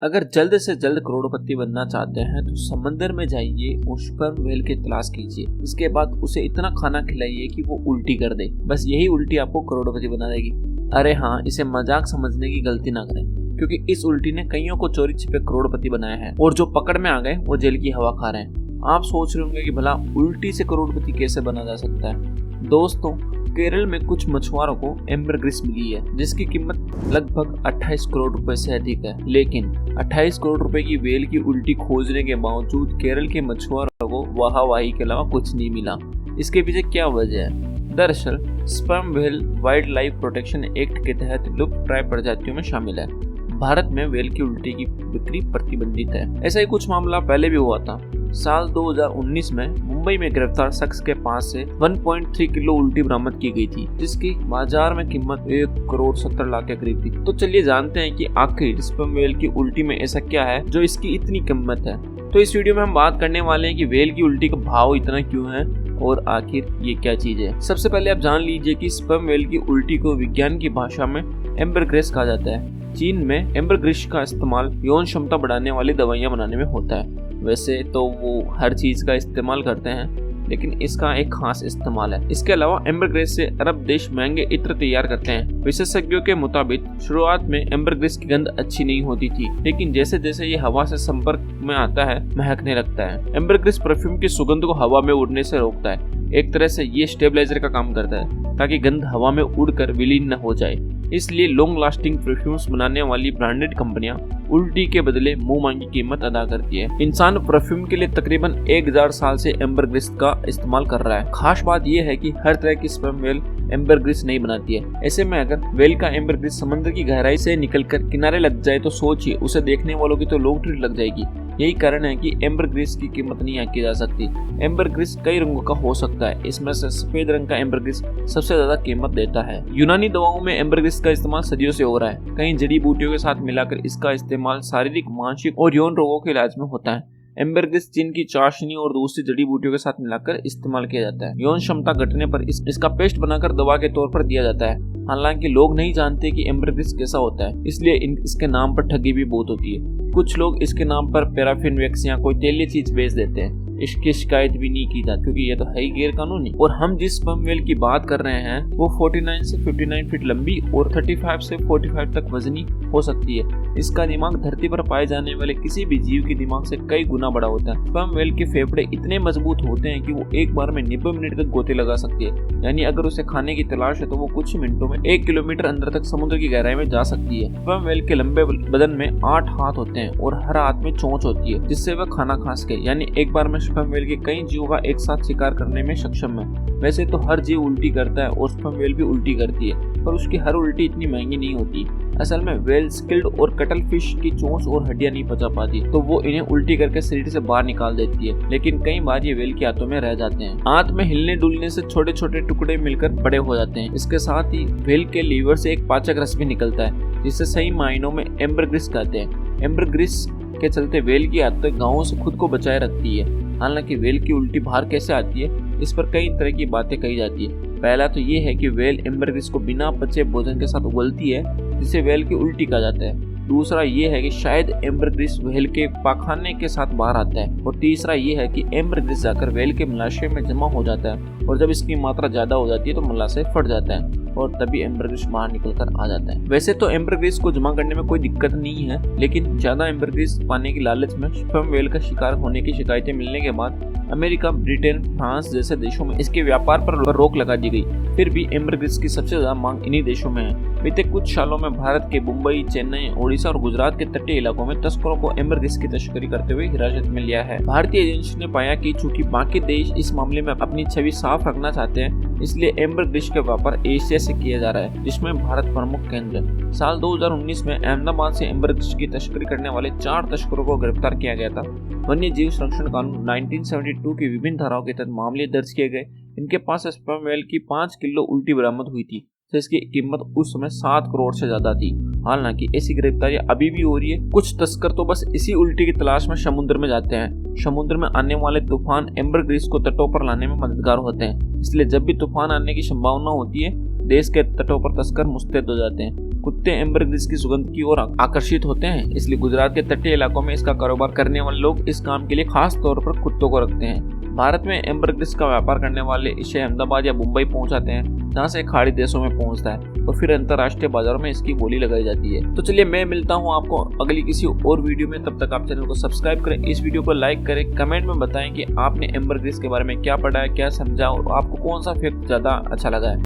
अगर जल्द से जल्द करोड़पति बनना चाहते हैं तो समंदर में जाइए और स्पर्म व्हेल की तलाश कीजिए। इसके बाद उसे इतना खाना खिलाइए कि वो उल्टी कर दे। बस यही उल्टी आपको करोड़पति बना देगी। अरे हाँ, इसे मजाक समझने की गलती ना करें, क्योंकि इस उल्टी ने कईयों को चोरी छिपे करोड़पति बनाया है और जो पकड़ में आ गए वो जेल की हवा खा रहे हैं। आप सोच रहे होंगे कि भला उल्टी से करोड़पति कैसे बना जा सकता है। दोस्तों, केरल में कुछ मछुआरों को एम्बरग्रिस मिली है, जिसकी कीमत लगभग 28 करोड़ रुपए से अधिक है। लेकिन 28 करोड़ रुपए की व्हेल की उल्टी खोजने के बावजूद केरल के मछुआरों को वाहवाही के अलावा कुछ नहीं मिला। इसके पीछे क्या वजह है? दरअसल sperm whale wild life protection act के तहत लुप्त प्राय प्रजातियों में शामिल है। भारत में व्हेल की उल्टी की बिक्री प्रतिबंधित है। ऐसा ही कुछ मामला पहले भी हुआ था। साल 2019 में मुंबई में गिरफ्तार शख्स के पास से 1.3 किलो उल्टी बरामद की गई थी, जिसकी बाजार में कीमत 1 करोड़ 70 लाख के करीब थी। तो चलिए जानते हैं कि आखिर स्पर्म व्हेल की उल्टी में ऐसा क्या है जो इसकी इतनी कीमत है। तो इस वीडियो में हम बात करने वाले हैं कि व्हेल की उल्टी का भाव इतना क्यों है और आखिर ये क्या चीज है। सबसे पहले आप जान लीजिए कि स्पर्म व्हेल की उल्टी को विज्ञान की भाषा में एम्बरग्रिस कहा जाता है। चीन में एम्बरग्रिस का इस्तेमाल यौन क्षमता बढ़ाने वाली दवाइयां बनाने में होता है। वैसे तो वो हर चीज का इस्तेमाल करते हैं, लेकिन इसका एक खास इस्तेमाल है। इसके अलावा एम्बरग्रिस से अरब देश महंगे इत्र तैयार करते हैं। विशेषज्ञों के मुताबिक शुरुआत में एम्बरग्रिस की गंध अच्छी नहीं होती थी, लेकिन जैसे जैसे ये हवा से संपर्क में आता है महकने लगता है। एम्बरग्रिस परफ्यूम की सुगंध को हवा में उड़ने से रोकता है। एक तरह से ये स्टेबलाइजर का काम करता है ताकि गंध हवा में उड़कर विलीन न हो जाए। इसलिए लॉन्ग लास्टिंग परफ्यूम्स बनाने वाली ब्रांडेड कंपनियां उल्टी के बदले मुंह मांगी कीमत अदा करती है। इंसान परफ्यूम के लिए तकरीबन 1000 साल से एम्बरग्रिस का इस्तेमाल कर रहा है। खास बात यह है कि हर तरह की स्पर्म व्हेल एम्बरग्रिस नहीं बनाती है। ऐसे में अगर व्हेल का एम्बरग्रिस समुद्र की गहराई से निकलकर किनारे लग जाए तो सोचिए, उसे देखने वालों की तो लोग लग जाएगी। यही कारण है कि एम्बरग्रिस की कीमत नहीं आंकी जा सकती। एम्बरग्रिस कई रंगों का हो सकता है, इसमें से सफेद रंग का एम्बरग्रिस सबसे ज्यादा कीमत देता है। यूनानी दवाओं में एम्बरग्रिस का इस्तेमाल सदियों से हो रहा है। कई जड़ी बूटियों के साथ मिलाकर इसका इस्तेमाल शारीरिक, मानसिक और यौन रोगों के इलाज में होता है। एम्बरग्रिस चीन की चाशनी और दूसरी जड़ी बूटियों के साथ मिलाकर इस्तेमाल किया जाता है। यौन क्षमता घटने पर इसका पेस्ट बनाकर दवा के तौर पर दिया जाता है। हालांकि लोग नहीं जानते कि एम्बरग्रिस कैसा होता है, इसलिए इसके नाम पर ठगी भी बहुत होती है। कुछ लोग इसके नाम पर पैराफिन वैक्स या कोई तेलीय चीज बेच देते हैं। इसकी शिकायत भी नहीं की जाती, क्योंकि ये तो है ही गैर कानूनी। और हम जिस स्पर्म व्हेल की बात कर रहे हैं वो 49 से 59 फीट लंबी और 35 से 45 तक वजनी हो सकती है। इसका दिमाग धरती पर पाए जाने वाले किसी भी जीव के दिमाग से कई गुना बड़ा होता है। स्पर्म व्हेल के फेफड़े इतने मजबूत होते हैं कि वो एक बार में 90 मिनट तक गोते लगा सकती है। यानी अगर उसे खाने की तलाश है तो वो कुछ ही मिनटों में 1 किलोमीटर अंदर तक समुद्र की गहराई में जा सकती है। स्पर्म व्हेल के लंबे बदन में 8 हाथ होते हैं और हर हाथ में चोंच होती है, जिससे वह खाना खा सके। यानी एक बार में स्पर्म व्हेल के कई जीवों का एक साथ शिकार करने में सक्षम है। वैसे तो हर जीव उल्टी करता है और स्पर्म व्हेल भी उल्टी करती है, पर उसकी हर उल्टी इतनी महंगी नहीं होती। असल में व्हेल स्किल्ड और कटल फिश की चोंच और हड्डियां नहीं पचा पाती, तो वो इन्हें उल्टी करके शरीर से बाहर निकाल देती है। लेकिन कई बार ये व्हेल के हाथों में रह जाते हैं। हाथ में हिलने डुलने से छोटे छोटे टुकड़े मिलकर बड़े हो जाते हैं। इसके साथ ही व्हेल के लीवर से एक पाचक रस भी निकलता है, जिसे सही मायनों में एम्बरग्रिस कहते हैं। एम्बरग्रिस के चलते व्हेल की आदत गांवों से खुद को बचाए रखती है। हालांकि व्हेल की उल्टी बाहर कैसे आती है, इस पर कई तरह की बातें कही जाती है। पहला तो ये है कि व्हेल एम्बरग्रिस को बिना पचे भोजन के साथ उगलती है, जिसे व्हेल की उल्टी कहा जाता है। दूसरा ये है कि शायद एम्बरग्रिस व्हेल के पाखाने के साथ बाहर आता है। और तीसरा ये है कि एम्बरग्रिस जाकर व्हेल के मलाशय में जमा हो जाता है, और जब इसकी मात्रा ज्यादा हो जाती है तो मलाशय फट जाता है और तभी एम्बरग्रिस बाहर निकलकर आ जाता है। वैसे तो एम्बरग्रिस को जमा करने में कोई दिक्कत नहीं है, लेकिन ज्यादा एम्बरग्रिस पाने की लालच में स्पर्म व्हेल का शिकार होने की शिकायतें मिलने के बाद अमेरिका, ब्रिटेन, फ्रांस जैसे देशों में इसके व्यापार पर रोक लगा दी गई। फिर भी एम्बरग्रिस की सबसे ज्यादा मांग इन्हीं देशों में है। बीते कुछ सालों में भारत के मुंबई, चेन्नई, ओडिशा और गुजरात के तटीय इलाकों में तस्करों को एम्बरग्रिस की तस्करी करते हुए हिरासत में लिया है। भारतीय एजेंसी ने पाया कि चूंकि बाकी देश इस मामले में अपनी छवि साफ रखना चाहते हैं, इसलिए एम्बरग्रिस का व्यापार एशिया से किया जा रहा है, जिसमें भारत प्रमुख केंद्र है। साल 2019 में अहमदाबाद से एम्बरग्रिस की तस्करी करने वाले 4 तस्करों को गिरफ्तार किया गया था। वन्य जीव संरक्षण कानून 1972 की विभिन्न धाराओं के तहत मामले दर्ज किए गए। इनके पास स्पर्म व्हेल की 5 किलो उल्टी बरामद हुई थी, तो इसकी कीमत उस समय 7 करोड़ से ज्यादा थी। हालांकि ऐसी गिरफ्तारियां अभी भी हो रही है। कुछ तस्कर तो बस इसी उल्टी की तलाश में समुद्र में जाते हैं। समुद्र में आने वाले तूफान एम्बरग्रिस को तटों पर लाने में मददगार होते हैं, इसलिए जब भी तूफान आने की संभावना होती है देश के तटों पर तस्कर मुस्तैद हो जाते हैं। कुत्ते एम्बरग्रिस की सुगंध की ओर आकर्षित होते हैं, इसलिए गुजरात के तटीय इलाकों में इसका कारोबार करने वाले लोग इस काम के लिए खास तौर पर कुत्तों को रखते हैं। भारत में एम्बरग्रिस का व्यापार करने वाले इसे अहमदाबाद या मुंबई पहुंचाते हैं, जहां से खाड़ी देशों में पहुंचता है और फिर अंतर्राष्ट्रीय बाजारों में इसकी बोली लगाई जाती है। तो चलिए मैं मिलता हूं आपको अगली किसी और वीडियो में। तब तक आप चैनल को सब्सक्राइब करें, इस वीडियो को लाइक करें, कमेंट में बताएं कि आपने एम्बरग्रिस के बारे में क्या पढ़ा है, क्या समझा और आपको कौन सा फैक्ट ज्यादा अच्छा लगा है।